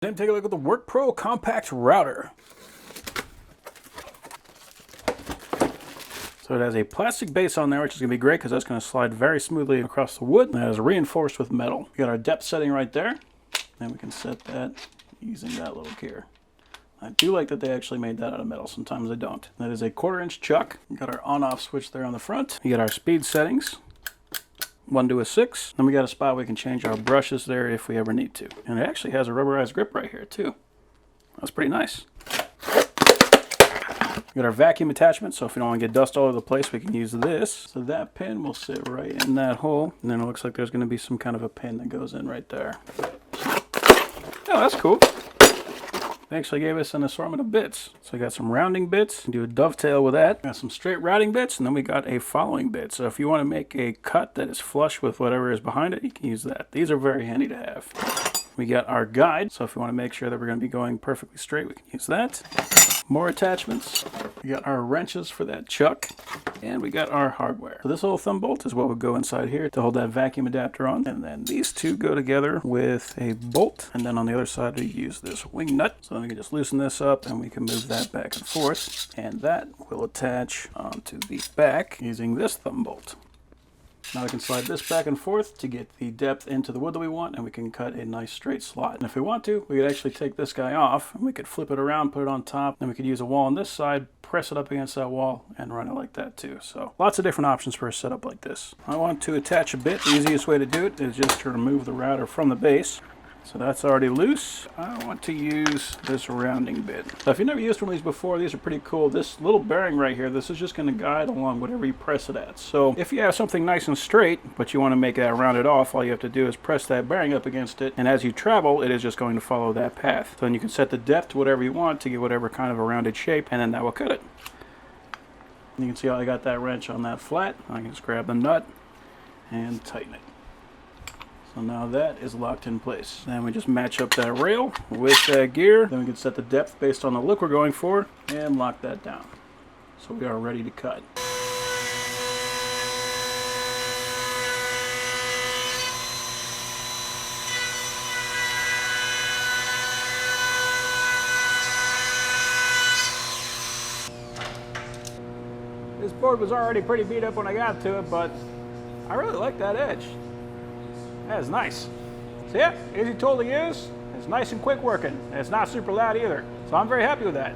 Then take a look at the WORKPRO compact router. So it has a plastic base on there, which is going to be great because that's going to slide very smoothly across the wood. And it is reinforced with metal. We got our depth setting right there. And we can set that using that little gear. I do like that they actually made that out of metal. Sometimes they don't. That is a 1/4-inch chuck. We got our on-off switch there on the front. We got our speed settings. 1 to a 6. Then we got a spot we can change our brushes there if we ever need to. And it actually has a rubberized grip right here too. That's pretty nice. We got our vacuum attachment, so if we don't want to get dust all over the place, we can use this. So that pin will sit right in that hole. And then it looks like there's going to be some kind of a pin that goes in right there. Oh, that's cool. They actually gave us an assortment of bits. So we got some rounding bits, do a dovetail with that. Got some straight routing bits, and then we got a following bit. So if you want to make a cut that is flush with whatever is behind it, you can use that. These are very handy to have. We got our guide, so if you want to make sure that we're going to be going perfectly straight, we can use that. More attachments. We got our wrenches for that chuck, and we got our hardware. So this little thumb bolt is what would go inside here to hold that vacuum adapter on, and then these two go together with a bolt, and then on the other side we use this wing nut. So then we can just loosen this up and we can move that back and forth, and that will attach onto the back using this thumb bolt. Now we can slide this back and forth to get the depth into the wood that we want, and we can cut a nice straight slot. And if we want to, we could actually take this guy off, and we could flip it around, put it on top, and we could use a wall on this side, press it up against that wall, and run it like that too. So lots of different options for a setup like this. I want to attach a bit. The easiest way to do it is just to remove the router from the base. So that's already loose. I want to use this rounding bit. So if you've never used one of these before, these are pretty cool. This little bearing right here, this is just going to guide along whatever you press it at. So if you have something nice and straight, but you want to make that rounded off, all you have to do is press that bearing up against it, and as you travel, it is just going to follow that path. So then you can set the depth to whatever you want to get whatever kind of a rounded shape, and then that will cut it. You can see how I got that wrench on that flat. I can just grab the nut and tighten it. So now that is locked in place. Then we just match up that rail with that gear. Then we can set the depth based on the look we're going for and lock that down. So we are ready to cut. This board was already pretty beat up when I got to it, but I really like that edge. That is nice. So yeah, easy tool to use. It's nice and quick working. And it's not super loud either. So I'm very happy with that.